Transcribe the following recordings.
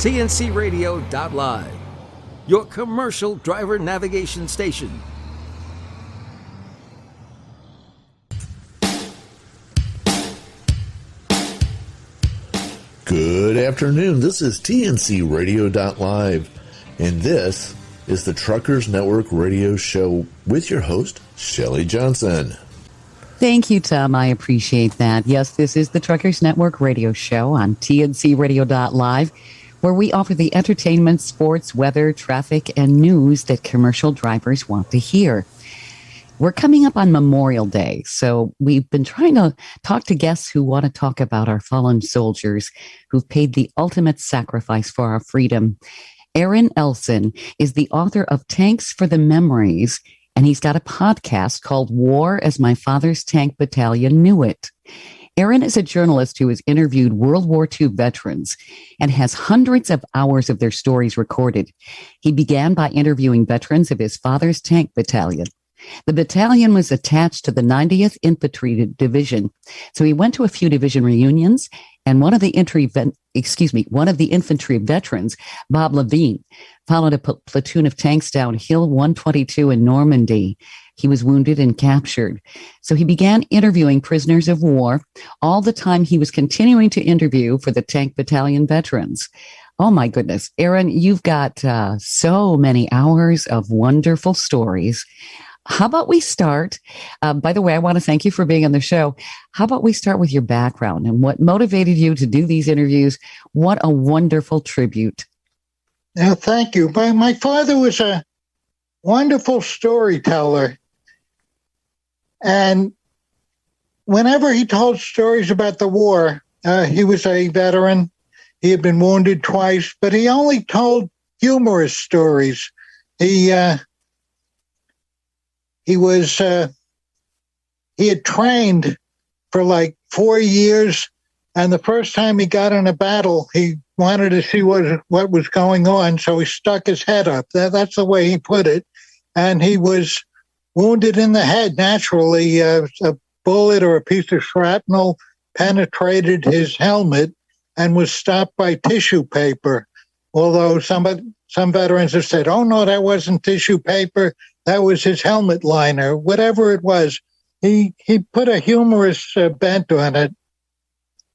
TNCRadio.LIVE, your commercial driver navigation station. Good afternoon. This is TNCRadio.LIVE, and this is the Truckers Network Radio Show with your host, Shelley Johnson. Thank you, Tom. I appreciate that. Yes, this is the Truckers Network Radio Show on TNCRadio.LIVE, where we offer the entertainment, sports, weather, traffic, and news that commercial drivers want to hear. We're coming up on Memorial Day, so we've been trying to talk to guests who want to talk about our fallen soldiers who've paid the ultimate sacrifice for our freedom. Aaron Elson is the author of Tanks for the Memories, and he's got a podcast called War as My Father's Tank Battalion Knew It. Aaron is a journalist who has interviewed World War II veterans and has hundreds of hours of their stories recorded. He began by interviewing veterans of his father's tank battalion. The battalion was attached to the 90th Infantry Division, so he went to a few division reunions, and one of the infantry veterans, Bob Levine, followed a platoon of tanks down Hill 122 in Normandy. He was wounded and captured. So he began interviewing prisoners of war, all the time he was continuing to interview for the Tank Battalion veterans. Oh my goodness. Aaron, you've got so many hours of wonderful stories. How about we start? By the way, I want to thank you for being on the show. How about we start with your background and what motivated you to do these interviews? What a wonderful tribute. Yeah, thank you. My father was a wonderful storyteller. And whenever he told stories about the war, he was a veteran. He had been wounded twice, but he only told humorous stories. He had trained for like 4 years, and the first time he got in a battle, he wanted to see what was going on, so he stuck his head up. That's the way he put it. And he was wounded in the head naturally. A bullet or a piece of shrapnel penetrated his helmet and was stopped by tissue paper. Although some veterans have said, oh, no, that wasn't tissue paper. That was his helmet liner. Whatever it was, he put a humorous bent on it.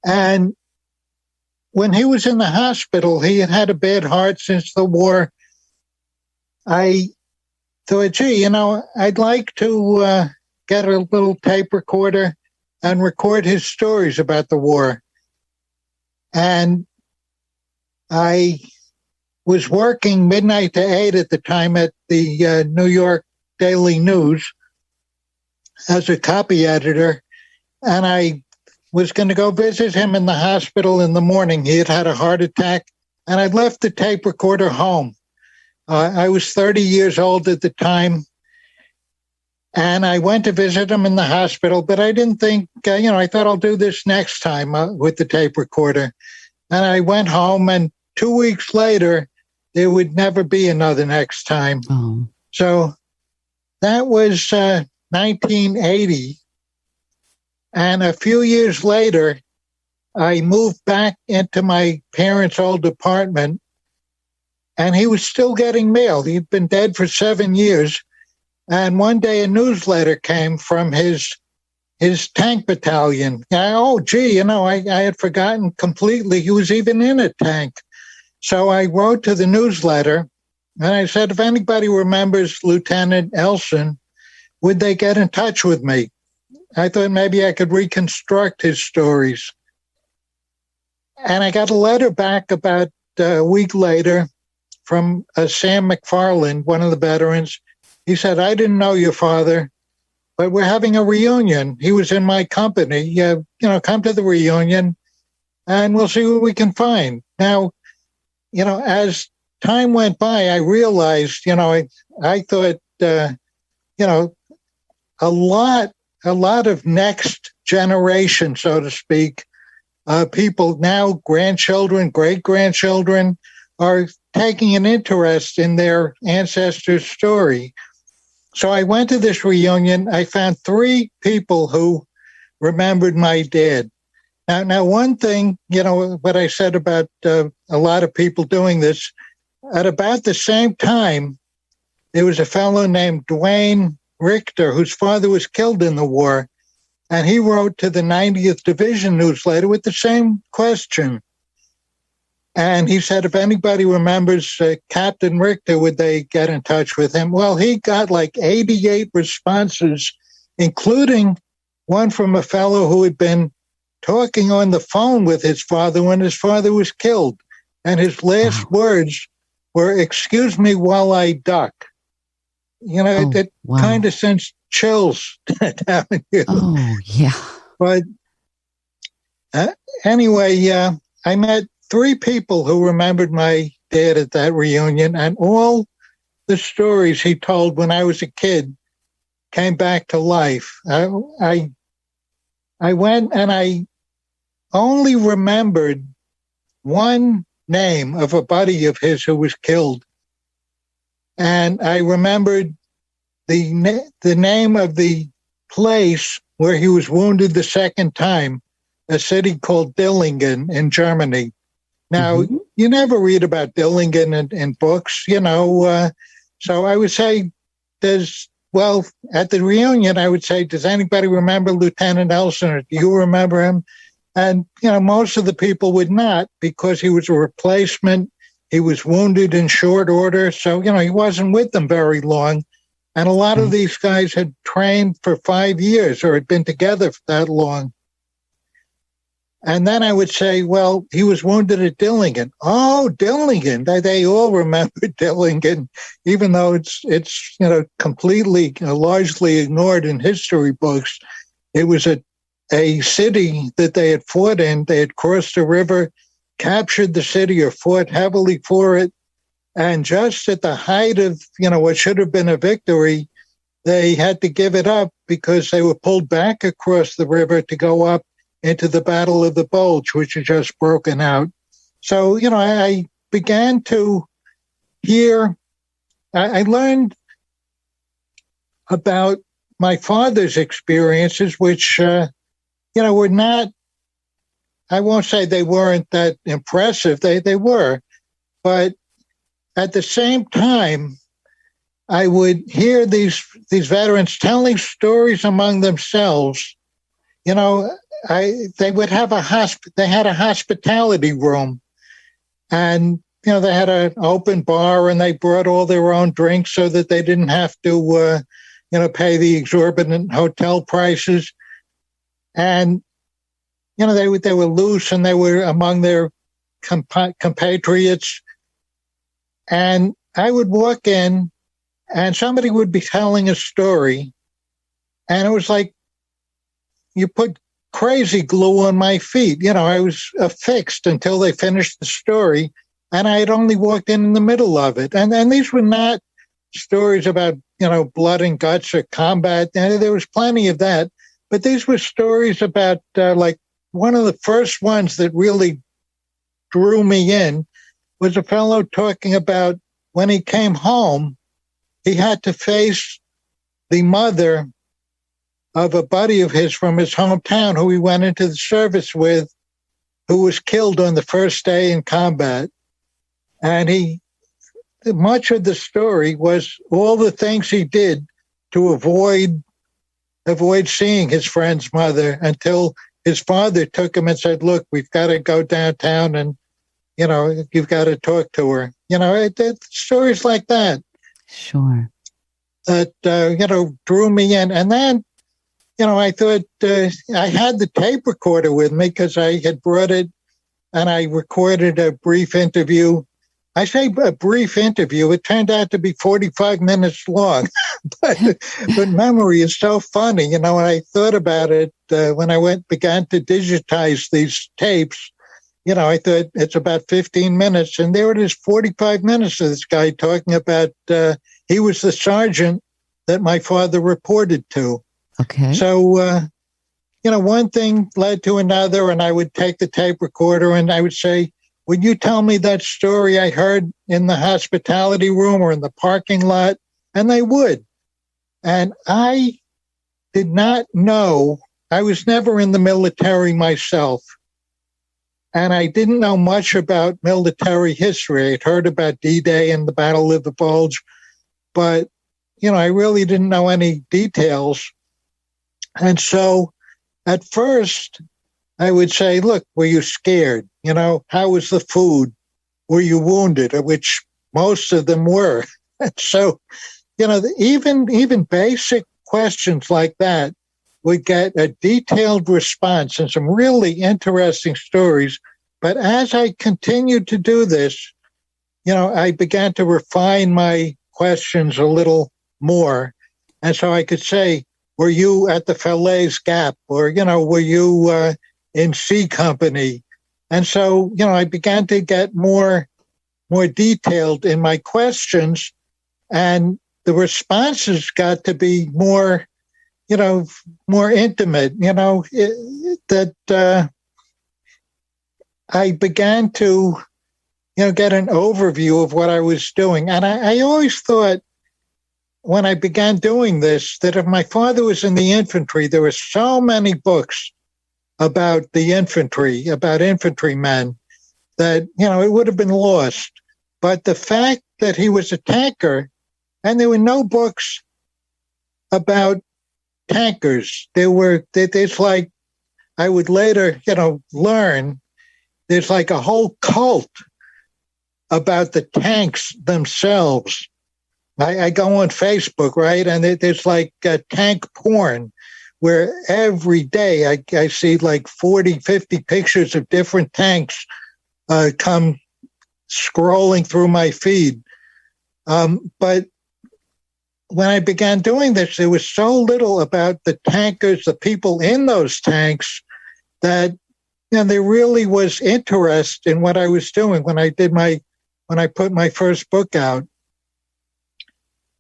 And when he was in the hospital, he had had a bad heart since the war. I thought, gee, I'd like to get a little tape recorder and record his stories about the war. And I was working midnight to 8 at the time at the New York Daily News as a copy editor, and I was going to go visit him in the hospital in the morning. He had had a heart attack, and I'd left the tape recorder home. I was 30 years old at the time, and I went to visit him in the hospital, but I didn't think, I thought I'll do this next time with the tape recorder. And I went home, and 2 weeks later, there would never be another next time. Oh. So that was 1980. And a few years later, I moved back into my parents' old apartment, and he was still getting mail. He'd been dead for 7 years. And one day a newsletter came from his tank battalion. I had forgotten completely he was even in a tank. So I wrote to the newsletter, and I said, if anybody remembers Lieutenant Elson, would they get in touch with me? I thought maybe I could reconstruct his stories. And I got a letter back about a week later from Sam McFarland, one of the veterans. He said, I didn't know your father, but we're having a reunion. He was in my company. Come to the reunion, and we'll see what we can find. Now, as time went by, I realized, I thought, a lot of next generation, so to speak, people now, grandchildren, great-grandchildren, are taking an interest in their ancestors' story. So I went to this reunion. I found 3 people who remembered my dad. Now, one thing, what I said about a lot of people doing this, at about the same time, there was a fellow named Dwayne Richter, whose father was killed in the war, and he wrote to the 90th Division newsletter with the same question. And he said, if anybody remembers Captain Richter, would they get in touch with him? Well, he got like 88 responses, including one from a fellow who had been talking on the phone with his father when his father was killed. And his last words were, "Excuse me while I duck." It kind of sends chills down here. Oh, yeah. But anyway, I met 3 people who remembered my dad at that reunion, and all the stories he told when I was a kid came back to life. I went and I only remembered one name of a buddy of his who was killed. And I remembered the name of the place where he was wounded the second time, a city called Dillingen in Germany. Now, you never read about Dillingen in books, so I would say at the reunion, I would say, does anybody remember Lieutenant Elson, or do you remember him? And, most of the people would not, because he was a replacement. He was wounded in short order. So, he wasn't with them very long. And a lot of these guys had trained for 5 years or had been together for that long. And then I would say, well, he was wounded at Dillingen. Oh, Dillingen. They all remember Dillingen, even though it's completely, largely ignored in history books. It was a city that they had fought in. They had crossed the river, captured the city, or fought heavily for it. And just at the height of, what should have been a victory, they had to give it up because they were pulled back across the river to go up into the Battle of the Bulge, which had just broken out. So, I began to hear, I learned about my father's experiences, which, were not, I won't say they weren't that impressive. They were. But at the same time, I would hear these veterans telling stories among themselves. They would have they had a hospitality room, and they had an open bar, and they brought all their own drinks so that they didn't have to pay the exorbitant hotel prices. And they were loose, and they were among their compatriots. And I would walk in, and somebody would be telling a story, and it was like you put crazy glue on my feet. I was affixed until they finished the story, and I had only walked in the middle of it. And these were not stories about, blood and guts or combat. And there was plenty of that. But these were stories about, like, one of the first ones that really drew me in was a fellow talking about when he came home, he had to face the mother of a buddy of his from his hometown who he went into the service with, who was killed on the first day in combat. And much of the story was all the things he did to avoid seeing his friend's mother until his father took him and said, look, we've got to go downtown and, you've got to talk to her. Stories like that. Sure. That, drew me in. And then, I thought I had the tape recorder with me because I had brought it, and I recorded a brief interview. I say a brief interview. It turned out to be 45 minutes long. but memory is so funny. When I thought about it, when I began to digitize these tapes, I thought it's about 15 minutes. And there it is, 45 minutes of this guy talking about he was the sergeant that my father reported to. Okay. So, one thing led to another, and I would take the tape recorder and I would say, would you tell me that story I heard in the hospitality room or in the parking lot? And they would. And I did not know, I was never in the military myself. And I didn't know much about military history. I'd heard about D-Day and the Battle of the Bulge, but, I really didn't know any details. And so at first I would say, look, were you scared? How was the food? Were you wounded? Which most of them were. So, even basic questions like that would get a detailed response and some really interesting stories. But as I continued to do this, I began to refine my questions a little more. And so I could say, were you at the Falaise Gap? Or, were you in C Company? And so, I began to get more detailed in my questions, and the responses got to be more intimate, that I began to, get an overview of what I was doing. And I always thought when I began doing this, that if my father was in the infantry, there were so many books about the infantry, about infantrymen, that, it would have been lost. But the fact that he was a tanker, and there were no books about tankers. There's like, I would later, learn, there's like a whole cult about the tanks themselves. I go on Facebook, right? And there's like tank porn, where every day I see like 40, 50 pictures of different tanks come scrolling through my feed. But when I began doing this, there was so little about the tankers, the people in those tanks, that there really was interest in what I was doing when I put my first book out,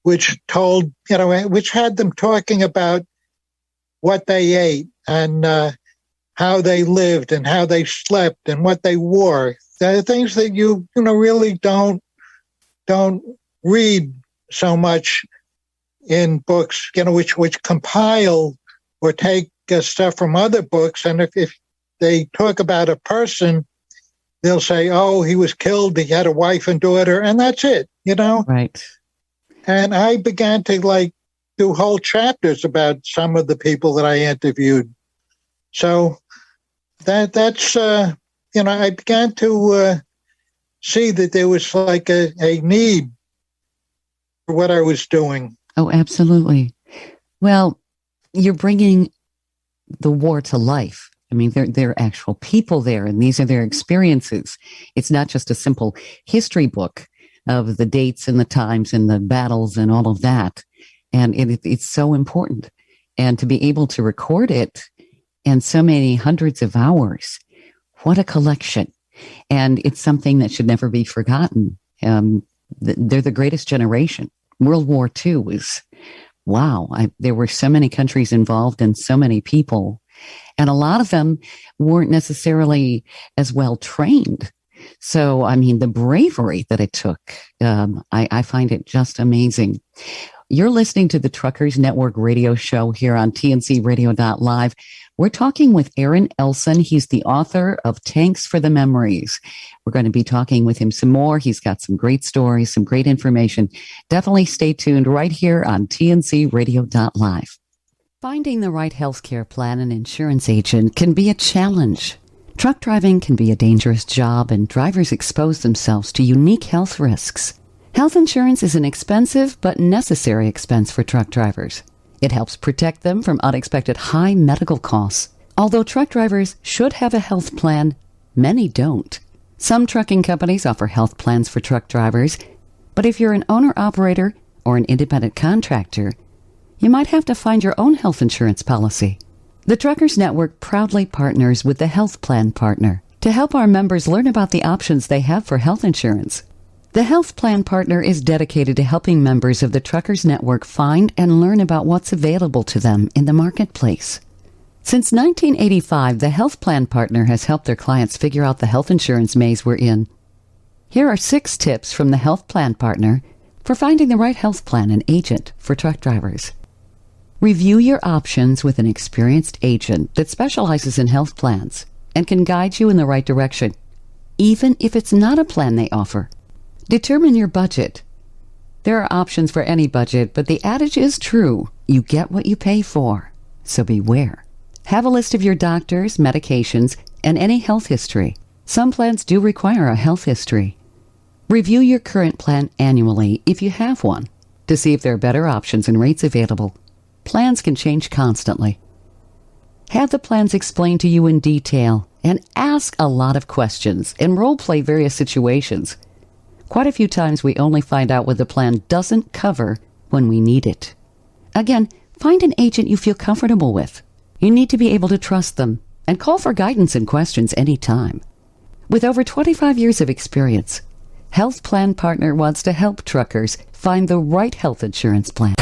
which which had them talking about what they ate and how they lived and how they slept and what they wore. The things that you really don't read so much in books, which compile or take stuff from other books. And if they talk about a person, they'll say, oh, he was killed, he had a wife and daughter, and that's it, Right. And I began to do whole chapters about some of the people that I interviewed. So that's I began to see that there was like a need for what I was doing. Oh, absolutely. Well, you're bringing the war to life. I mean, there are actual people there, and these are their experiences. It's not just a simple history book of the dates and the times and the battles and all of that. And it's so important. And to be able to record it in so many hundreds of hours, what a collection. And it's something that should never be forgotten. They're the greatest generation. World War II was, wow. There were so many countries involved and so many people. And a lot of them weren't necessarily as well trained. So, I mean, the bravery that it took, I find it just amazing. You're listening to the Truckers Network radio show here on TNCRadio.LIVE. We're talking with Aaron Elson. He's the author of Tanks for the Memories. We're going to be talking with him some more. He's got some great stories, some great information. Definitely stay tuned right here on TNCRadio.LIVE. Finding the right healthcare plan and insurance agent can be a challenge. Truck driving can be a dangerous job, and drivers expose themselves to unique health risks. Health insurance is an expensive but necessary expense for truck drivers. It helps protect them from unexpected high medical costs. Although truck drivers should have a health plan, many don't. Some trucking companies offer health plans for truck drivers, but if you're an owner-operator or an independent contractor, you might have to find your own health insurance policy. The Truckers Network proudly partners with the Health Plan Partner to help our members learn about the options they have for health insurance. The Health Plan Partner is dedicated to helping members of the Truckers Network find and learn about what's available to them in the marketplace. Since 1985, the Health Plan Partner has helped their clients figure out the health insurance maze we're in. Here are 6 tips from the Health Plan Partner for finding the right health plan and agent for truck drivers. Review your options with an experienced agent that specializes in health plans. and can guide you in the right direction, even if it's not a plan they offer. Determine your budget. There are options for any budget, but the adage is true. You get what you pay for. So beware. Have a list of your doctors, medications, and any health history. Some plans do require a health history. Review your current plan annually if you have one to see if there are better options and rates available. Plans can change constantly. Have the plans explained to you in detail and ask a lot of questions and role-play various situations. Quite a few times we only find out what the plan doesn't cover when we need it. Again, find an agent you feel comfortable with. You need to be able to trust them and call for guidance and questions anytime. With over 25 years of experience, Health Plan Partner wants to help truckers find the right health insurance plan.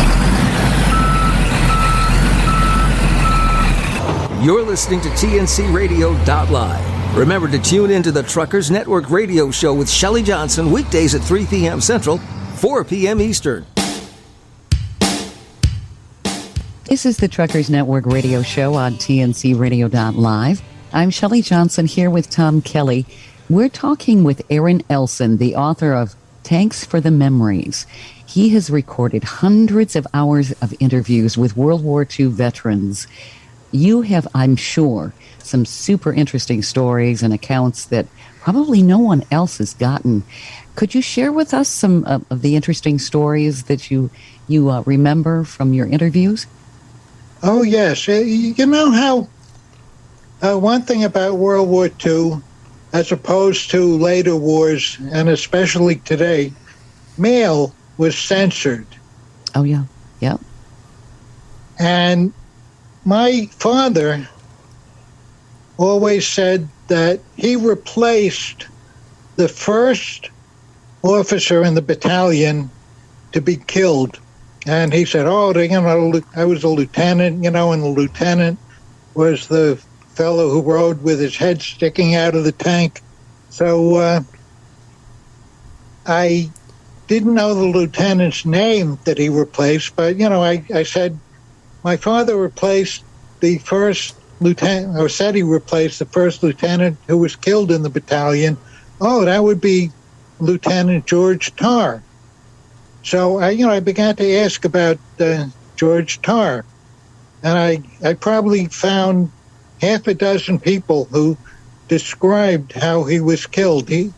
You're listening to TNCRadio.LIVE. Remember to tune into the Truckers Network radio show with Shelley Johnson weekdays at 3 p.m. Central, 4 p.m. Eastern. This is the Truckers Network radio show on TNCRadio.LIVE. I'm Shelley Johnson here with Tom Kelly. We're talking with Aaron Elson, the author of Tanks for the Memories. He has recorded hundreds of hours of interviews with World War II veterans. You have, I'm sure, some super interesting stories and accounts that probably no one else has gotten. Could you share with us some of the interesting stories that you remember from your interviews? Oh, yes. You know how one thing about World War II, as opposed to later wars, and especially today, mail was censored. Oh, yeah. Yep. And my father always said that he replaced the first officer in the battalion to be killed. And he said, I was a lieutenant, and the lieutenant was the fellow who rode with his head sticking out of the tank. So I didn't know the lieutenant's name that he replaced, but, I said, my father replaced the first lieutenant, or said he replaced the first lieutenant who was killed in the battalion. Oh, that would be Lieutenant George Tarr. So I began to ask about George Tarr, and I probably found half a dozen people who described how he was killed. He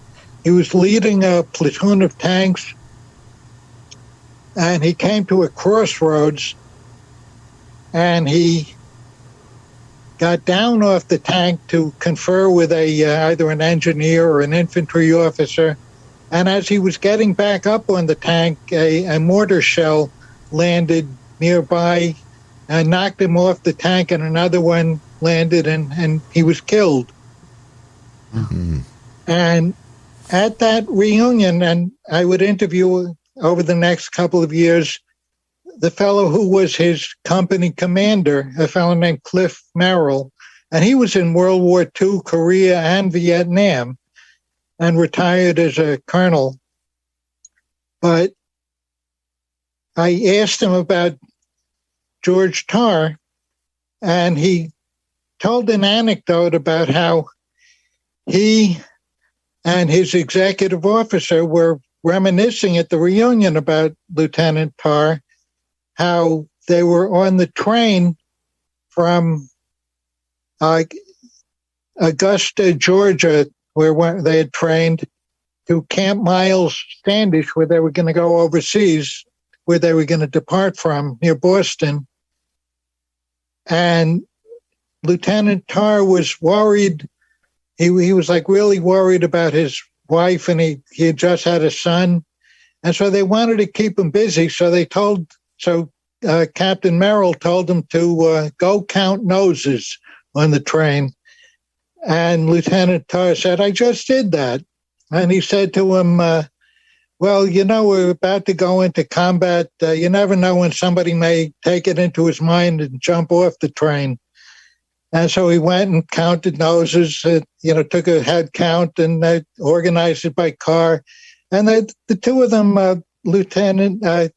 was leading a platoon of tanks, and he came to a crossroads, and he got down off the tank to confer with either an engineer or an infantry officer. And as he was getting back up on the tank, a mortar shell landed nearby and knocked him off the tank, and another one landed, and he was killed. Mm-hmm. And at that reunion, and I would interview over the next couple of years the fellow who was his company commander, a fellow named Cliff Merrill, and he was in World War II, Korea, and Vietnam, and retired as a colonel. But I asked him about George Tarr, and he told an anecdote about how he and his executive officer were reminiscing at the reunion about Lieutenant Tarr, how they were on the train from Augusta, Georgia, where they had trained, to Camp Miles Standish, where they were going to go overseas, where they were going to depart from, near Boston. And Lieutenant Tarr was worried. He was really worried about his wife, and he had just had a son. And so they wanted to keep him busy. So Captain Merrill told him to go count noses on the train. And Lieutenant Tarr said, I just did that. And he said to him, we're about to go into combat. You never know when somebody may take it into his mind and jump off the train. And so he went and counted noses, took a head count and organized it by car. And the two of them, Lieutenant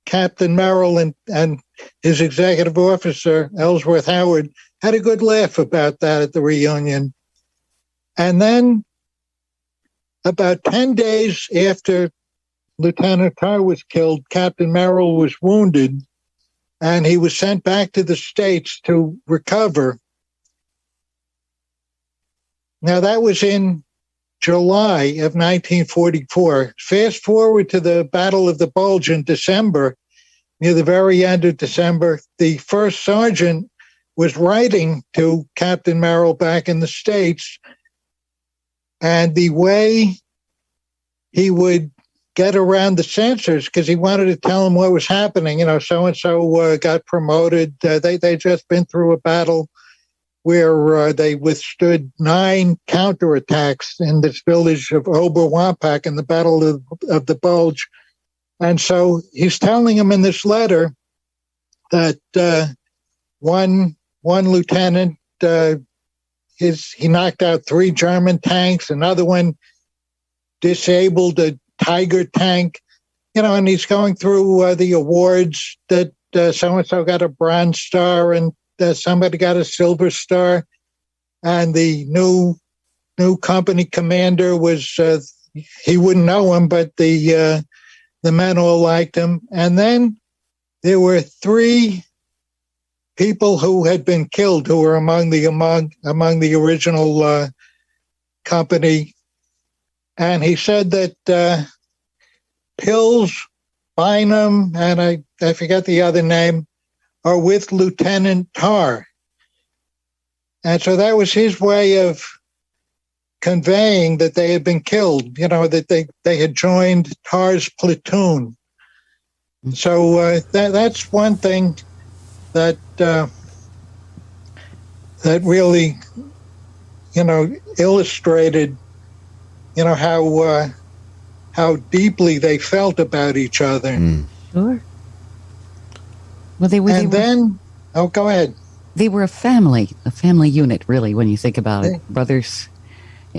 Captain Merrill and his executive officer, Ellsworth Howard, had a good laugh about that at the reunion. And then about 10 days after Lieutenant Tarr was killed, Captain Merrill was wounded, and he was sent back to the States to recover. Now, that was in July of 1944. Fast forward to the Battle of the Bulge in December. Near the very end of December, the first sergeant was writing to Captain Merrill back in the States, and the way he would get around the censors, because he wanted to tell them what was happening. So-and-so got promoted. They'd just been through a battle where they withstood 9 counterattacks in this village of Oberwampak in the Battle of the Bulge. And so he's telling him in this letter that one lieutenant, he knocked out 3 German tanks, another one disabled a Tiger tank, and he's going through the awards that so-and-so got a Bronze Star and somebody got a Silver Star. And the new company commander was, he wouldn't know him, but the men all liked him. And then there were 3 people who had been killed who were among the original company. And he said that Pills, Bynum, and I forget the other name, are with Lieutenant Tarr. And so that was his way of conveying that they had been killed, that they had joined Tarr's platoon. So that's one thing that really, illustrated, how deeply they felt about each other. Mm. Sure. Well, go ahead. They were a family unit, really, when you think about it. Brothers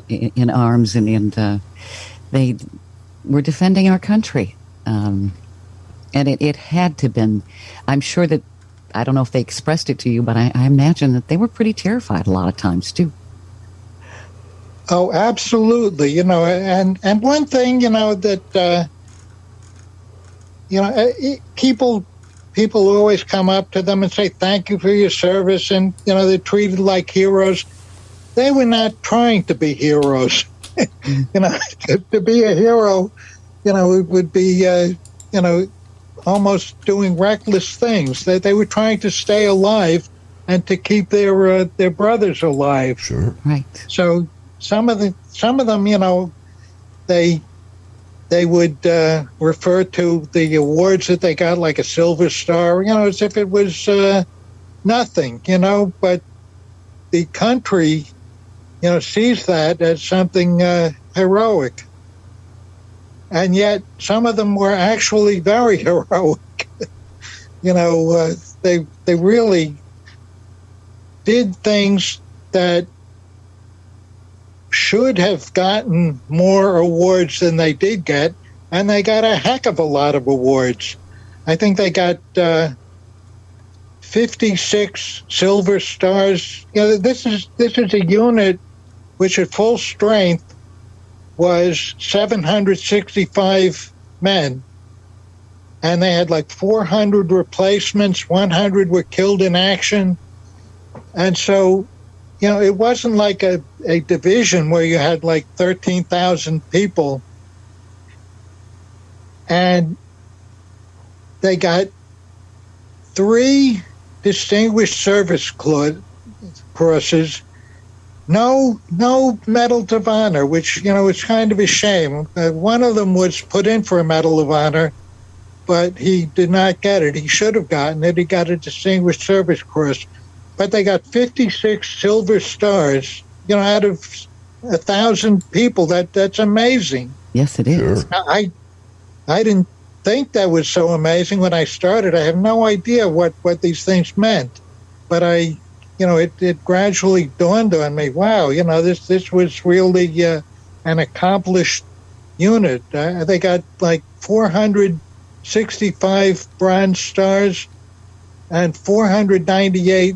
in arms, and they were defending our country. And it had to been, I'm sure that, I don't know if they expressed it to you, but I imagine that they were pretty terrified a lot of times, too. Oh, absolutely. And one thing, that, people always come up to them and say, thank you for your service. And, they're treated like heroes. They were not trying to be heroes. To be a hero, it would be, almost doing reckless things. They were trying to stay alive and to keep their brothers alive. Sure. Right. So some of them, they would refer to the awards that they got, like a Silver Star, as if it was nothing, but the country, sees that as something heroic. And yet some of them were actually very heroic. They really did things that should have gotten more awards than they did get, and they got a heck of a lot of awards. I think they got 56 Silver Stars. This is a unit which at full strength was 765 men, and they had like 400 replacements. 100 were killed in action, and so it wasn't like a division where you had like 13,000 people. And they got 3 Distinguished Service Crosses, no Medals of Honor, which, it's kind of a shame. One of them was put in for a Medal of Honor, but he did not get it. He should have gotten it. He got a Distinguished Service Cross. But they got 56 Silver Stars, out of 1,000 people. That's amazing. Yes, it is. Sure. I didn't think that was so amazing when I started. I have no idea what these things meant. But it gradually dawned on me, wow, this was really an accomplished unit. They got like 400 65 Bronze Stars, and 498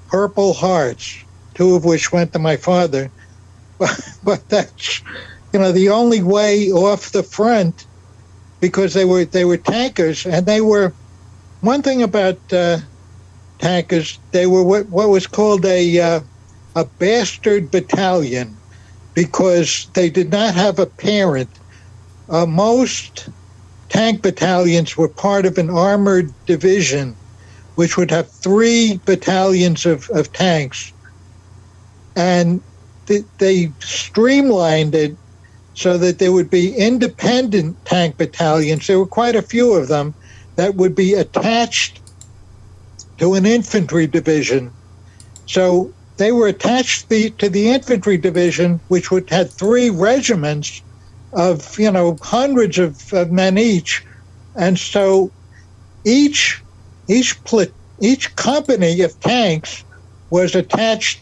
Purple Hearts, 2 of which went to my father. But that's, the only way off the front, because they were tankers, and they were, one thing about tankers, they were what was called a bastard battalion, because they did not have a parent. Most tank battalions were part of an armored division, which would have 3 battalions of tanks. And they streamlined it so that there would be independent tank battalions. There were quite a few of them that would be attached to an infantry division. So they were attached to the infantry division, which would have 3 regiments of, hundreds of men each. And so each company of tanks was attached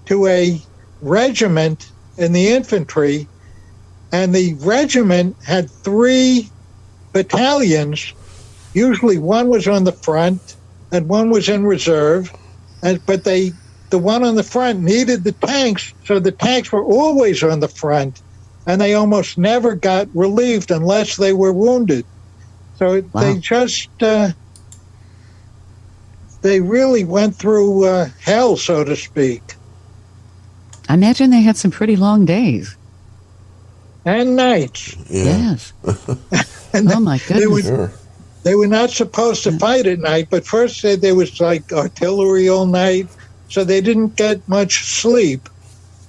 to a regiment in the infantry, and the regiment had 3 battalions. Usually one was on the front and one was in reserve, but the one on the front needed the tanks, so the tanks were always on the front, and they almost never got relieved unless they were wounded. So they just, they really went through hell, so to speak. I imagine they had some pretty long days. And nights. Yeah. Yes. Oh, my goodness. They were not supposed to fight at night, but first there was like artillery all night, so they didn't get much sleep.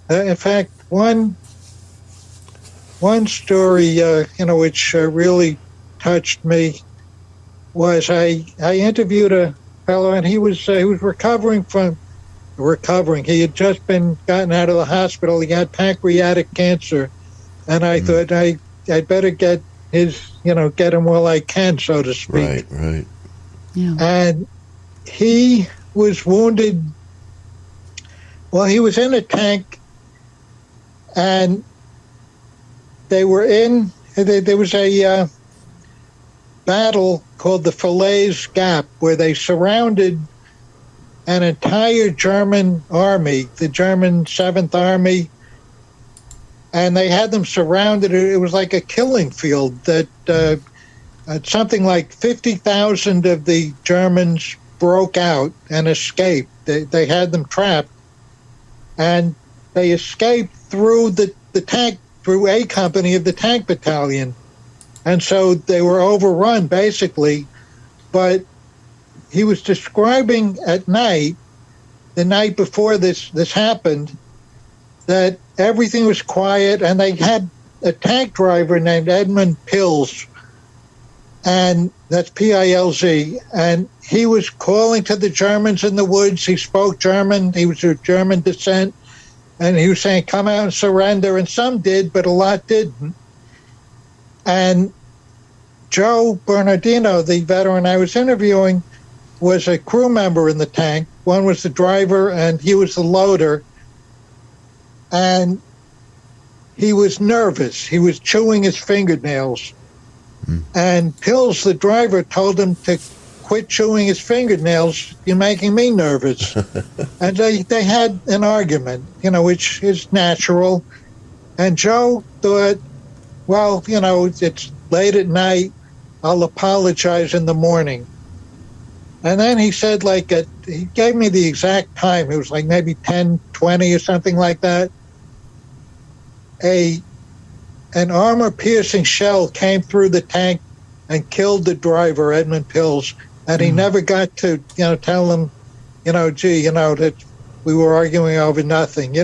In fact, one story, which really touched me was I interviewed a fellow, and he was recovering. He had just been gotten out of the hospital. He had pancreatic cancer, and I thought I'd better get him while I can, so to speak. Right. Yeah. And he was wounded. Well, he was in a tank, and there was a battle called the Falaise Gap, where they surrounded an entire German army, the German 7th Army, and they had them surrounded. It was like a killing field that something like 50,000 of the Germans broke out and escaped. They had them trapped, and they escaped through through a company of the Tank Battalion. And so they were overrun, basically. But he was describing at night, the night before this happened, that everything was quiet, and they had a tank driver named Edmund Pilz, and that's P-I-L-Z, and he was calling to the Germans in the woods. He spoke German. He was of German descent, and he was saying, come out and surrender, and some did, but a lot didn't. And Joe Bernardino, the veteran I was interviewing, was a crew member in the tank. One was the driver, and he was the loader. And he was nervous. He was chewing his fingernails. And Pills, the driver, told him to quit chewing his fingernails. You're making me nervous. And they had an argument, which is natural. And Joe thought, well, it's late at night. I'll apologize in the morning. And then he said, he gave me the exact time. It was like maybe 10:20 or something like that. An armor-piercing shell came through the tank and killed the driver, Edmund Pills, and he never got to, tell him, that we were arguing over nothing,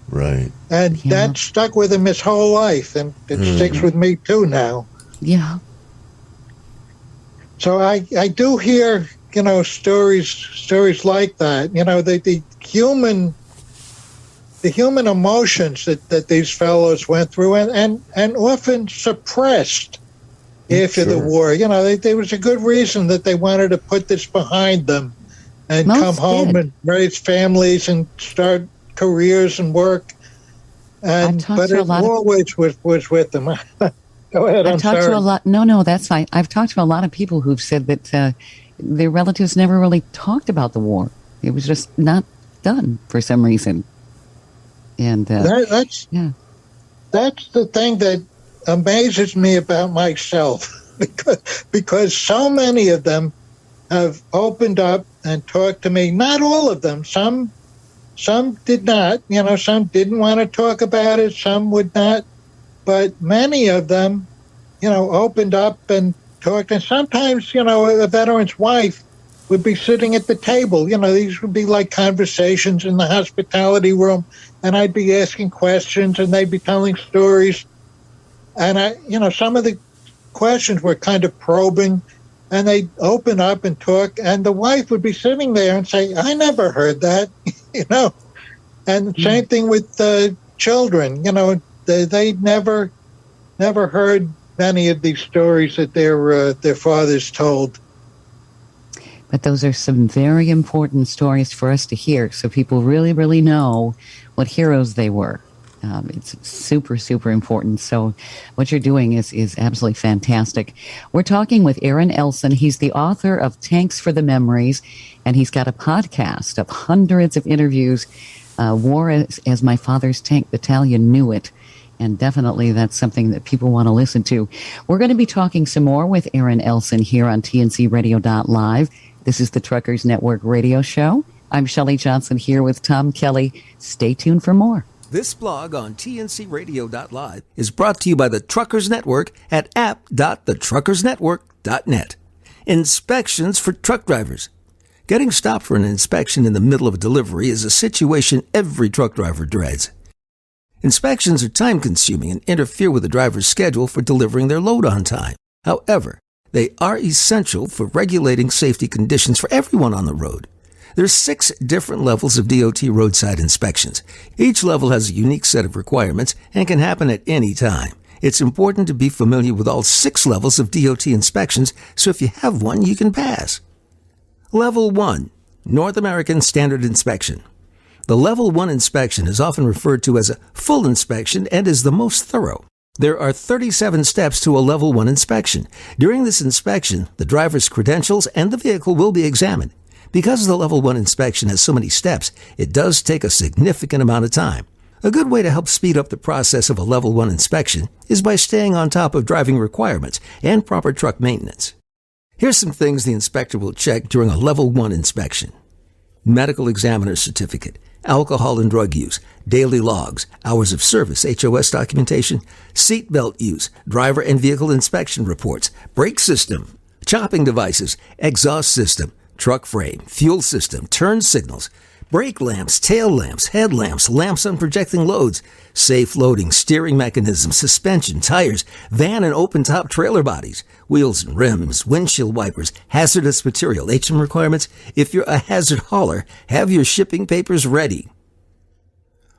Right. And that stuck with him his whole life, and it sticks with me too now. Yeah. So I do hear, stories like that. The human emotions that these fellows went through, and often suppressed after the war. There was a good reason that they wanted to put this behind them and come home and raise families and start careers and work. But it always was with them. Go ahead. I've I'm talked sorry. to a lot. No, that's fine. I've talked to a lot of people who've said that their relatives never really talked about the war. It was just not done for some reason. And That's yeah, that's the thing that amazes me about myself, because so many of them have opened up and talked to me. Not all of them. Some did not. Some didn't want to talk about it. Some would not. But many of them, opened up and talked. And sometimes, a veteran's wife would be sitting at the table. These would be like conversations in the hospitality room, and I'd be asking questions, and they'd be telling stories. And some of the questions were kind of probing, and they'd open up and talk, and the wife would be sitting there and say, "I never heard that," And same thing with children. They never heard many of these stories that their fathers told. but those are some very important stories for us to hear, so people really, really know what heroes they were. It's super, super important. So what you're doing is absolutely fantastic. We're talking with Aaron Elson. He's the author of Tanks for the Memories, and he's got a podcast of hundreds of interviews. War as my father's tank battalion knew it. And definitely that's something that people want to listen to. We're going to be talking some more with Aaron Elson here on TNCRadio.LIVE. This is the Truckers Network radio show. I'm Shelley Johnson here with Tom Kelly. Stay tuned for more. This blog on TNCRadio.live is brought to you by the Truckers Network at app.thetruckersnetwork.net. Inspections for truck drivers. Getting stopped for an inspection in the middle of a delivery is a situation every truck driver dreads. Inspections are time-consuming and interfere with the driver's schedule for delivering their load on time. However, they are essential for regulating safety conditions for everyone on the road. There's 6 different levels of DOT roadside inspections. Each level has a unique set of requirements and can happen at any time. It's important to be familiar with all 6 levels of DOT inspections, so if you have one, you can pass. Level 1, North American Standard Inspection. The Level 1 inspection is often referred to as a full inspection and is the most thorough. There are 37 steps to a Level 1 inspection. During this inspection, the driver's credentials and the vehicle will be examined. Because the Level 1 inspection has so many steps, it does take a significant amount of time. A good way to help speed up the process of a Level 1 inspection is by staying on top of driving requirements and proper truck maintenance. Here's some things the inspector will check during a Level 1 inspection. Medical examiner certificate, alcohol and drug use, daily logs, hours of service, HOS documentation, seat belt use, driver and vehicle inspection reports, brake system, chopping devices, exhaust system, truck frame, fuel system, turn signals, brake lamps, tail lamps, headlamps, lamps on projecting loads, safe loading, steering mechanism, suspension, tires, van and open-top trailer bodies, wheels and rims, windshield wipers, hazardous material, HM requirements. If you're a hazard hauler, have your shipping papers ready.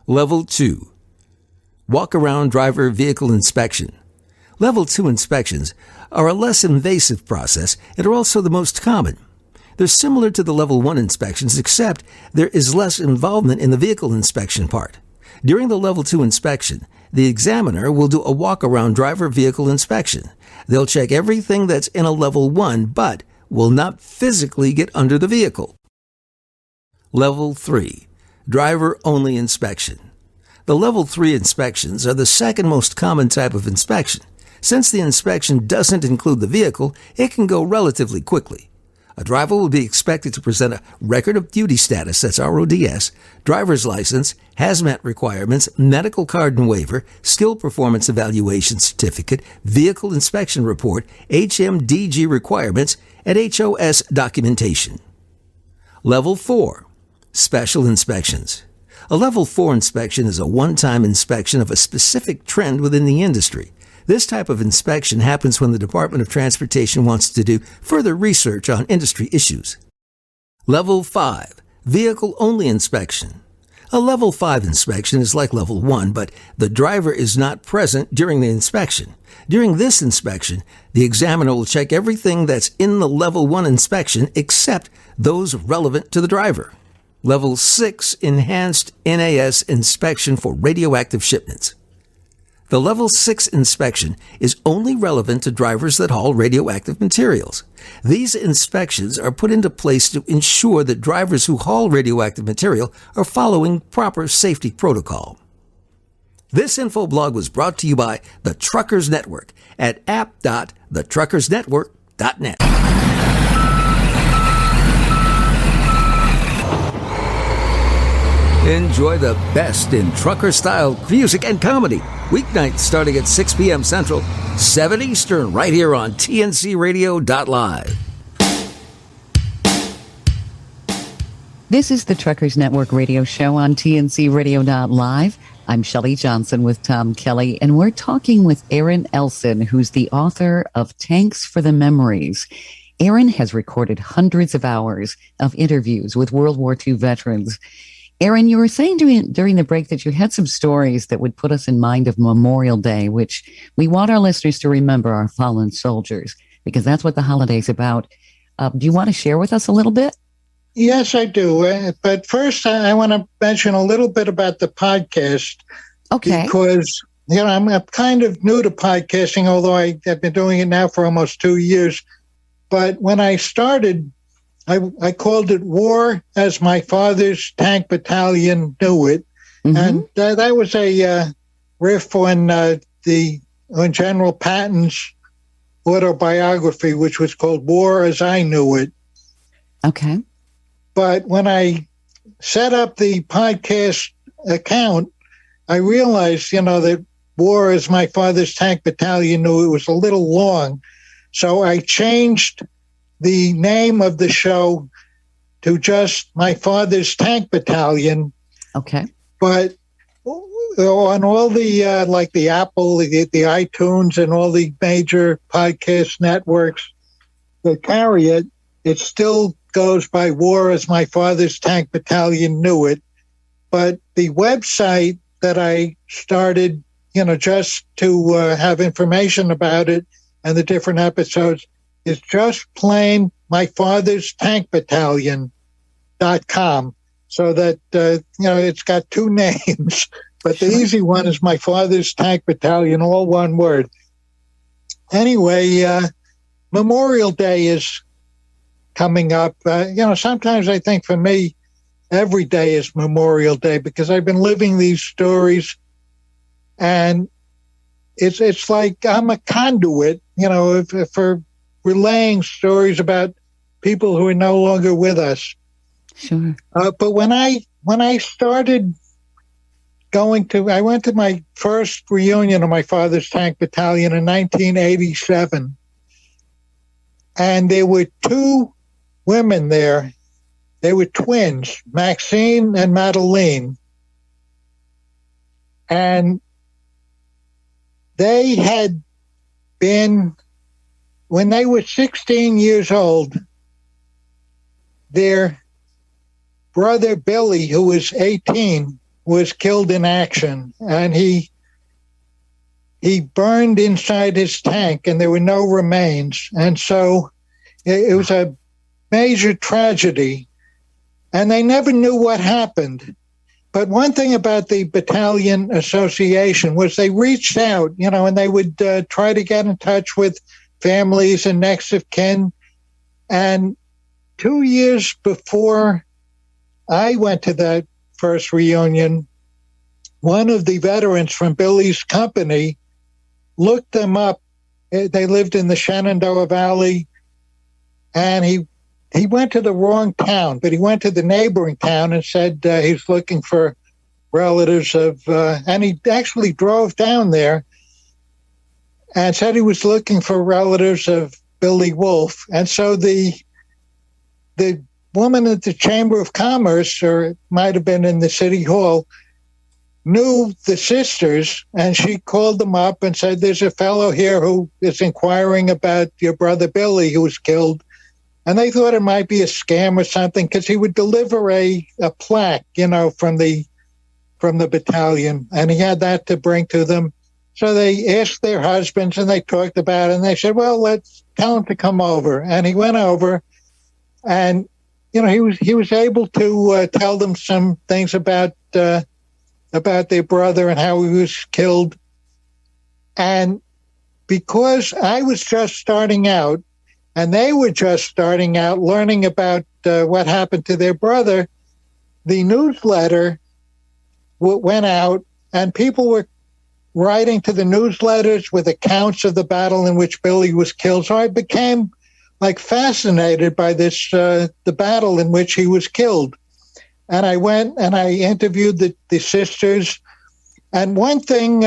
Level 2. Walk-around driver vehicle inspection. Level 2 inspections are a less invasive process and are also the most common. They're similar to the Level 1 inspections, except there is less involvement in the vehicle inspection part. During the Level 2 inspection, the examiner will do a walk-around driver vehicle inspection. They'll check everything that's in a Level 1, but will not physically get under the vehicle. Level 3. Driver-only inspection. The Level 3 inspections are the second most common type of inspection. Since the inspection doesn't include the vehicle, it can go relatively quickly. A driver will be expected to present a record of duty status, that's RODS, driver's license, hazmat requirements, medical card and waiver, skill performance evaluation certificate, vehicle inspection report, HMDG requirements, and HOS documentation. Level 4. Special inspections. A Level 4 inspection is a one-time inspection of a specific trend within the industry. This type of inspection happens when the Department of Transportation wants to do further research on industry issues. Level 5. Vehicle-only inspection. A Level 5 inspection is like Level 1, but the driver is not present during the inspection. During this inspection, the examiner will check everything that's in the Level 1 inspection except those relevant to the driver. Level 6. Enhanced NAS inspection for radioactive shipments. The Level 6 inspection is only relevant to drivers that haul radioactive materials. These inspections are put into place to ensure that drivers who haul radioactive material are following proper safety protocol. This infoblog was brought to you by the Truckers Network at app.thetruckersnetwork.net. Enjoy the best in trucker-style music and comedy. Weeknights starting at 6 p.m. Central, 7 Eastern, right here on TNCRadio.LIVE. This is the Truckers Network radio show on TNCRadio.LIVE. I'm Shelley Johnson with Tom Kelly, and we're talking with Aaron Elson, who's the author of Tanks for the Memories. Aaron has recorded hundreds of hours of interviews with World War II veterans. Aaron, you were saying during the break that you had some stories that would put us in mind of Memorial Day, which we want our listeners to remember our fallen soldiers, because that's what the holiday's about. Do you want to share with us a little bit? Yes, I do. But first, I want to mention a little bit about the podcast. Okay. Because, I'm kind of new to podcasting, although I've been doing it now for almost 2 years. But when I started, I called it War as My Father's Tank Battalion Knew It. Mm-hmm. And that was a riff on General Patton's autobiography, which was called War as I Knew It. Okay. But when I set up the podcast account, I realized, that War as My Father's Tank Battalion Knew It was a little long. So I changed the name of the show to just My Father's Tank Battalion. Okay. But on all the, like the Apple, the iTunes, and all the major podcast networks that carry it, it still goes by War as My Father's Tank Battalion Knew It. But the website that I started, just to have information about it and the different episodes, is just plain My Father's Tank Battalion.com. So that, it's got two names, but the easy one is My Father's Tank Battalion, all one word. Anyway, Memorial Day is coming up. Sometimes I think for me, every day is Memorial Day because I've been living these stories, and it's like I'm a conduit, for relaying stories about people who are no longer with us. Sure. But when I started I went to my first reunion of My Father's Tank Battalion in 1987, and there were two women there. They were twins, Maxine and Madeline. And they had been, when they were 16 years old, their brother Billy, who was 18, was killed in action. And he burned inside his tank, and there were no remains. And so it was a major tragedy. And they never knew what happened. But one thing about the Battalion Association was they reached out, and they would try to get in touch with families and next of kin. And 2 years before I went to that first reunion, one of the veterans from Billy's company looked them up. They lived in the Shenandoah Valley, and he went to the wrong town, but he went to the neighboring town and said he was looking for relatives of, and he actually drove down there and said he was looking for relatives of Billy Wolf. And so the woman at the Chamber of Commerce, or it might have been in the city hall, knew the sisters, and she called them up and said, there's a fellow here who is inquiring about your brother Billy who was killed. And they thought it might be a scam or something because he would deliver a plaque, from the battalion, and he had that to bring to them. So they asked their husbands, and they talked about it, and they said, well, let's tell him to come over. And he went over, and he was able to tell them some things about their brother and how he was killed. And because I was just starting out and they were just starting out learning about what happened to their brother, the newsletter went out and people were writing to the newsletters with accounts of the battle in which Billy was killed. So I became like fascinated by this, the battle in which he was killed. And I went and I interviewed the sisters. And one thing,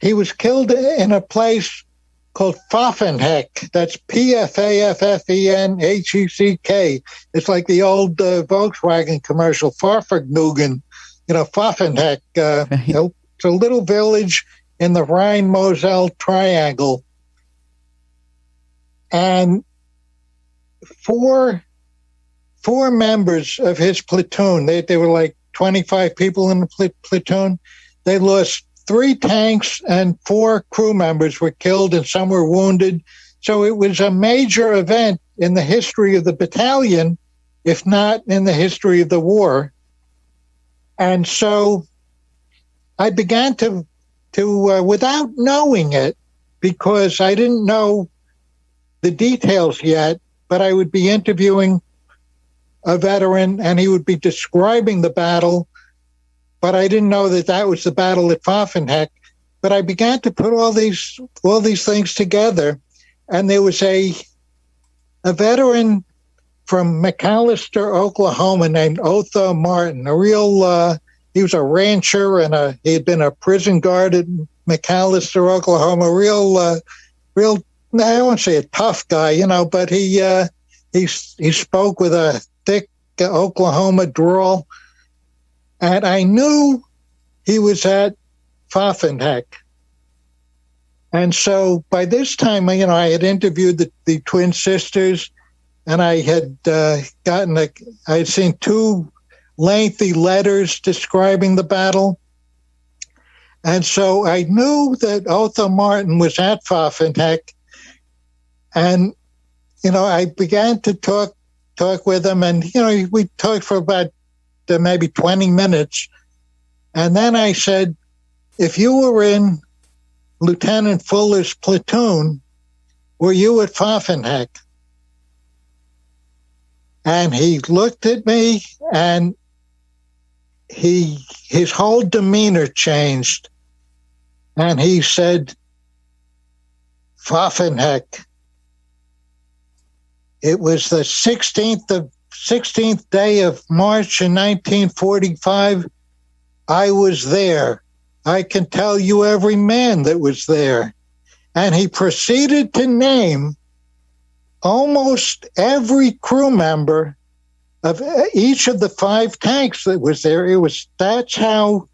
he was killed in a place called Pfaffenheck. That's Pfaffenheck. It's like the old Volkswagen commercial, Pfaffenhugen, Pfaffenheck. Right. It's a little village in the Rhine-Moselle Triangle. And four members of his platoon, they were like 25 people in the platoon. They lost 3 tanks and 4 crew members were killed and some were wounded. So it was a major event in the history of the battalion, if not in the history of the war. And so I began to without knowing it, because I didn't know the details yet, but I would be interviewing a veteran and he would be describing the battle, but I didn't know that was the battle at Pfaffenheck. But I began to put all these things together, and there was a veteran from McAllister, Oklahoma, named Otho Martin, he was a rancher and he had been a prison guard at McAllister, Oklahoma. Real, I won't say a tough guy, but he spoke with a thick Oklahoma drawl, and I knew he was at Pfaffenheck. And so by this time, I had interviewed the twin sisters, and I had I had seen 2 lengthy letters describing the battle. And so I knew that Otho Martin was at Pfaffenheck. And, I began to talk with him, and, we talked for about maybe 20 minutes. And then I said, if you were in Lieutenant Fuller's platoon, were you at Pfaffenheck? And he looked at me, and his whole demeanor changed, and he said, Pfaffenheck. It was the 16th day of March in 1945. I was there. I can tell you every man that was there. And he proceeded to name almost every crew member of each of the 5 tanks that was there. That's how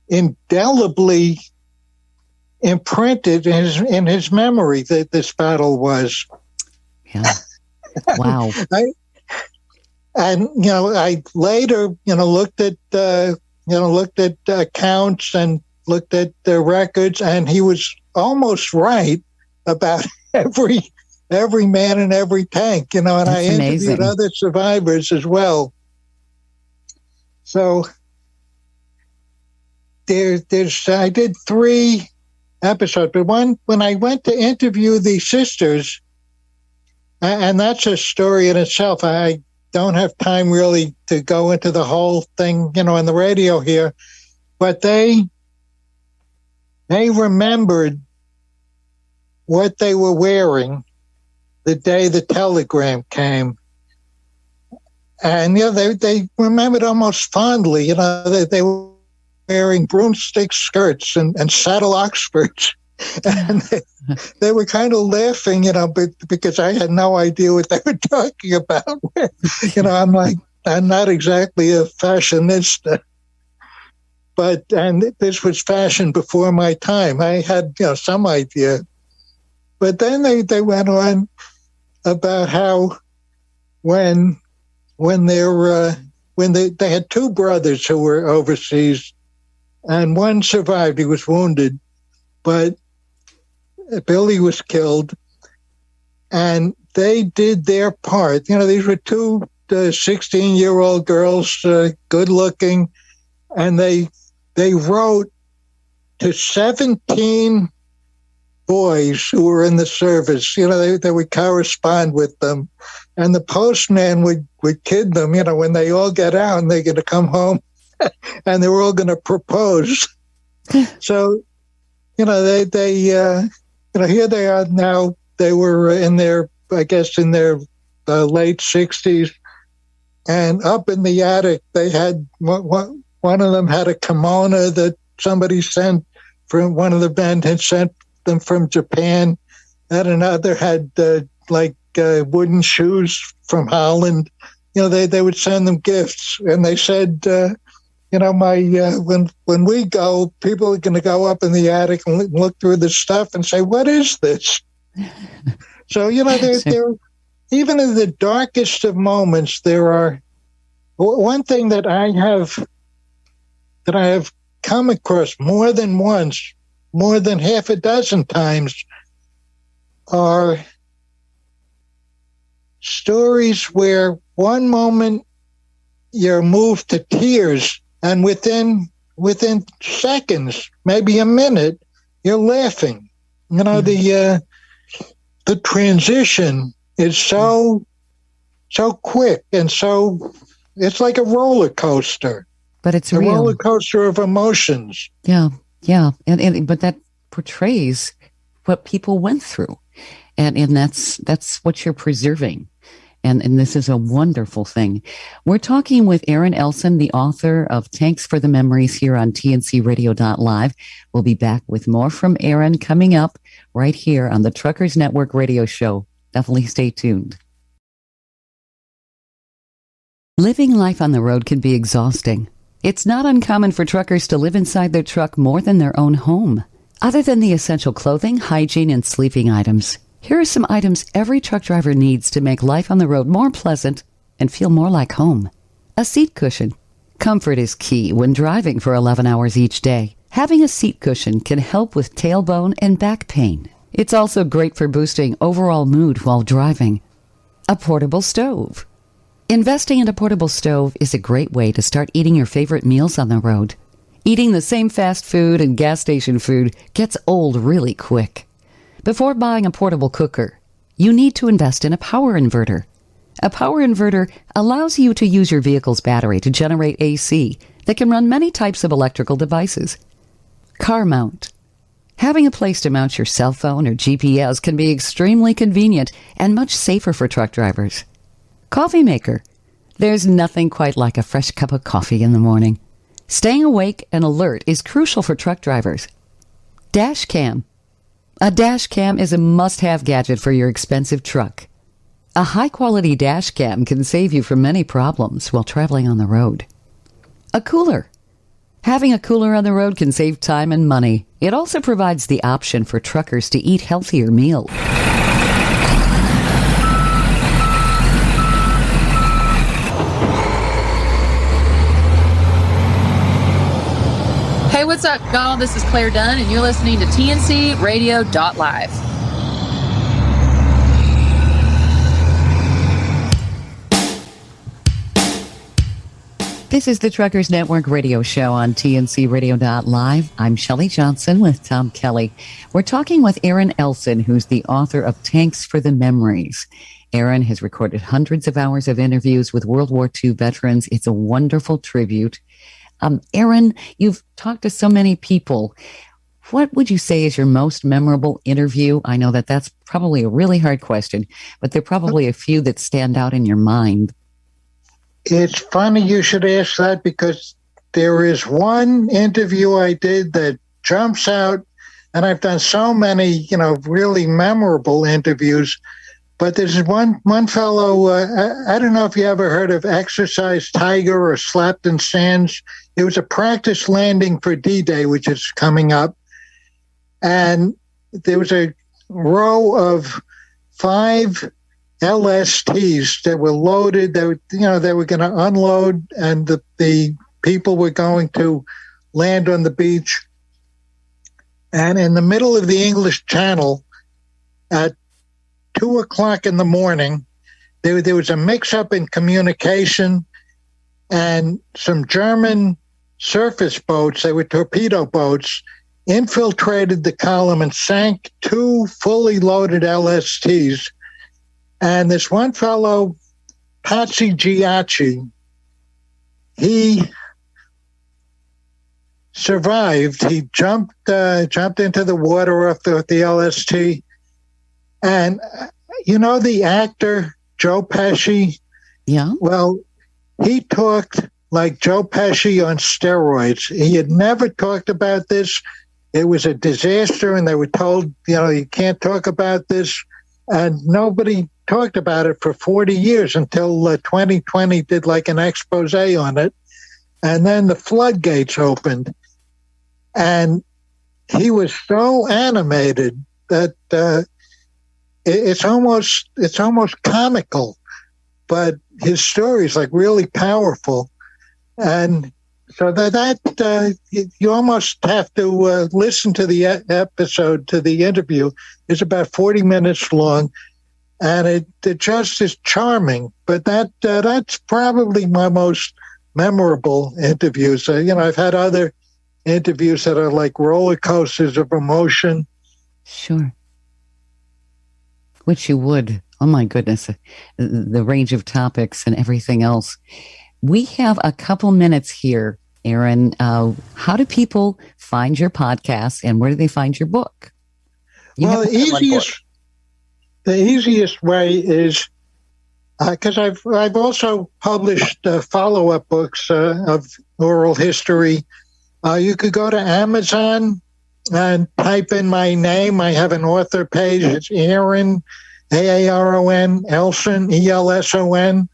indelibly imprinted in his memory that this battle was. Yeah. Wow. I later, looked at accounts and looked at the records, and he was almost right about every man in every tank, and I interviewed other survivors as well. So I did 3 episodes, but one, when I went to interview the sisters, and that's a story in itself. I don't have time really to go into the whole thing, on the radio here, but they remembered what they were wearing the day the telegram came. And, they remembered almost fondly, that they were wearing broomstick skirts and saddle Oxfords. And they were kind of laughing, because I had no idea what they were talking about. I'm like, I'm not exactly a fashionista. And this was fashion before my time. I had, some idea. But then they went on about how when they had 2 brothers who were overseas, and one survived. He was wounded, but Billy was killed, and they did their part. These were 2 16-year-old girls, good looking, and they wrote to 17 boys who were in the service. They would correspond with them. And the postman would kid them, when they all get out and they're going to come home and they were all going to propose. So, they here they are now. They were in their late 60s. And up in the attic, they had, one of them had a kimono that somebody sent from, one of the band had sent them from Japan, and another had wooden shoes from Holland. They would send them gifts, and they said, when we go, people are going to go up in the attic and look through the stuff and say, "What is this?" So they're even in the darkest of moments. There are one thing that I have come across more than once, more than half a dozen times, are stories where one moment you're moved to tears, and within seconds, maybe a minute, you're laughing. The transition is so quick, and so it's like a roller coaster. But it's a real. roller coaster of emotions. Yeah. But that portrays what people went through. And that's what you're preserving. And this is a wonderful thing. We're talking with Aaron Elson, the author of Tanks for the Memories, here on TNCRadio.LIVE. We'll be back with more from Aaron coming up right here on the Truckers Network Radio Show. Definitely stay tuned. Living life on the road can be exhausting. It's not uncommon for truckers to live inside their truck more than their own home. Other than the essential clothing, hygiene, and sleeping items, here are some items every truck driver needs to make life on the road more pleasant and feel more like home. A seat cushion. Comfort is key when driving for 11 hours each day. Having a seat cushion can help with tailbone and back pain. It's also great for boosting overall mood while driving. A portable stove. Investing in a portable stove is a great way to start eating your favorite meals on the road. Eating the same fast food and gas station food gets old really quick. Before buying a portable cooker, you need to invest in a power inverter. A power inverter allows you to use your vehicle's battery to generate AC that can run many types of electrical devices. Car mount. Having a place to mount your cell phone or GPS can be extremely convenient and much safer for truck drivers. Coffee maker. There's nothing quite like a fresh cup of coffee in the morning. Staying awake and alert is crucial for truck drivers. Dash cam. A dash cam is a must-have gadget for your expensive truck. A high-quality dash cam can save you from many problems while traveling on the road. A cooler. Having a cooler on the road can save time and money. It also provides the option for truckers to eat healthier meals. Hey, what's up, y'all? This is Claire Dunn, and you're listening to TNCRadio.LIVE. This is the Truckers Network Radio Show on TNCRadio.LIVE. I'm Shelley Johnson with Tom Kelly. We're talking with Aaron Elson, who's the author of Tanks for the Memories. Aaron has recorded hundreds of hours of interviews with World War II veterans. It's a wonderful tribute. Aaron, you've talked to so many people. What would you say is your most memorable interview? I know that that's probably a really hard question, but there are probably a few that stand out in your mind. It's funny you should ask that, because there is one interview I did that jumps out, and I've done so many, really memorable interviews. But there's one fellow, I don't know if you ever heard of Exercise Tiger or Slapton Sands. It was a practice landing for D-Day, which is coming up. And there was a row of 5 LSTs that were loaded. They were going to unload, and the people were going to land on the beach. And in the middle of the English Channel at 2:00 in the morning, there was a mix-up in communication, and some German surface boats, they were torpedo boats, infiltrated the column and sank 2 fully loaded LSTs. And this one fellow, Patsy Giacchi, he survived. He jumped into the water off the LST. And you know the actor Joe Pesci? Yeah. Well, he talked like Joe Pesci on steroids. He had never talked about this. It was a disaster, and they were told, you can't talk about this. And nobody talked about it for 40 years until 2020 did like an expose on it. And then the floodgates opened. And he was so animated that it's almost comical, but his story is like really powerful. And so that you almost have to listen to the episode, to the interview. It's about 40 minutes long, and it just is charming. But that's probably my most memorable interviews. I've had other interviews that are like roller coasters of emotion. Sure. Which you would. Oh, my goodness. The range of topics and everything else. We have a couple minutes here, Aaron. How do people find your podcast, and where do they find your book? The easiest way is because I've also published follow-up books of oral history. You could go to Amazon and type in my name. I have an author page. It's Aaron, Aaron, Elson, Elson.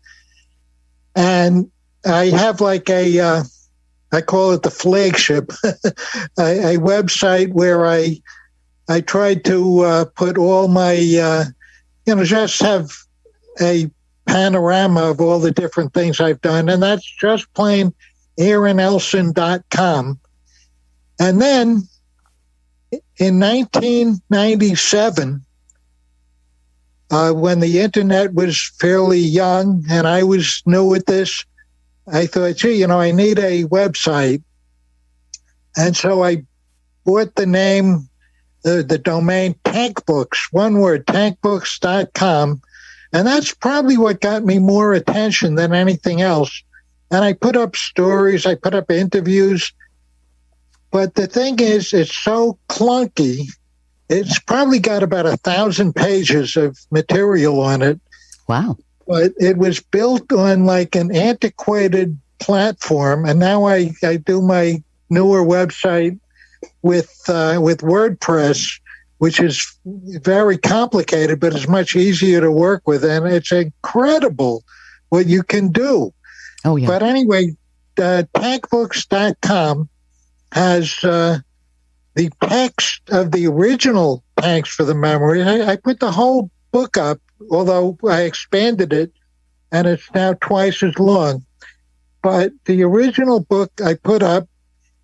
And I have like I call it the flagship, a website where I tried to put all my, just have a panorama of all the different things I've done. And that's just plain AaronElson.com. And then in 1997, when the internet was fairly young and I was new at this, I thought, gee, I need a website. And so I bought the name, the domain Tank Books, one word, tankbooks.com. And that's probably what got me more attention than anything else. And I put up stories, I put up interviews. But the thing is, it's so clunky. It's probably got about 1,000 pages of material on it. Wow. But it was built on like an antiquated platform. And now I do my newer website with WordPress, which is very complicated, but it's much easier to work with. And it's incredible what you can do. Oh, yeah. But anyway, tankbooks.com has the text of the original Tanks for the Memory. I put the whole book up, although I expanded it, and it's now twice as long. But the original book I put up,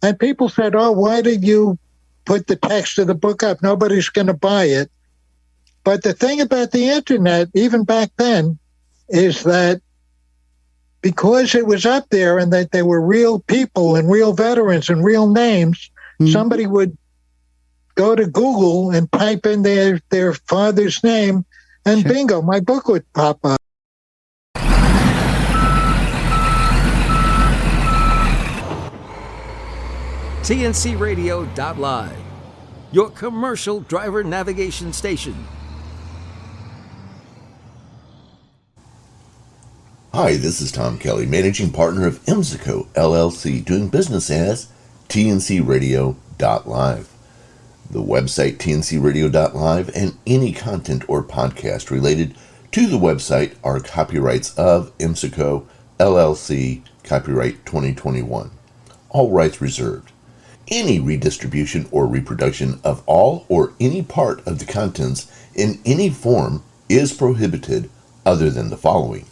and people said, oh, why did you put the text of the book up? Nobody's going to buy it. But the thing about the internet, even back then, is that because it was up there and that they were real people and real veterans and real names, somebody would go to Google and type in their father's name, and bingo, my book would pop up. TNCRadio.LIVE, your commercial driver navigation station. Hi, this is Tom Kelly, managing partner of IMSICO LLC, doing business as TNCRadio.LIVE. The website TNCRadio.LIVE and any content or podcast related to the website are copyrights of IMSICO LLC, copyright 2021. All rights reserved. Any redistribution or reproduction of all or any part of the contents in any form is prohibited other than the following.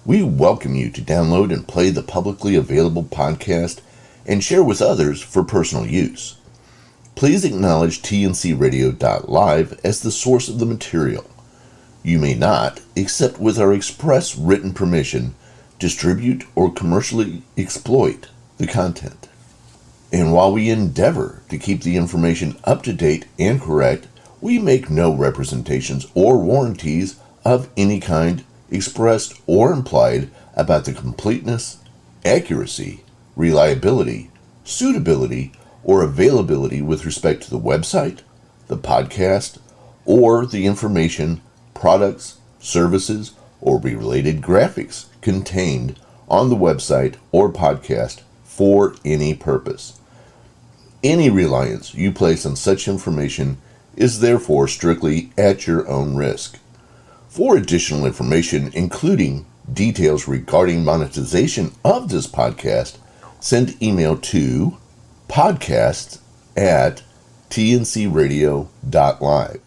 We welcome you to download and play the publicly available podcast and share with others for personal use. Please acknowledge TNCRadio.LIVE as the source of the material. You may not, except with our express written permission, distribute or commercially exploit the content. And while we endeavor to keep the information up to date and correct, we make no representations or warranties of any kind, expressed or implied, about the completeness, accuracy, reliability, suitability, or availability with respect to the website, the podcast, or the information, products, services, or related graphics contained on the website or podcast for any purpose. Any reliance you place on such information is therefore strictly at your own risk. For additional information, including details regarding monetization of this podcast, send email to podcasts@tncradio.live.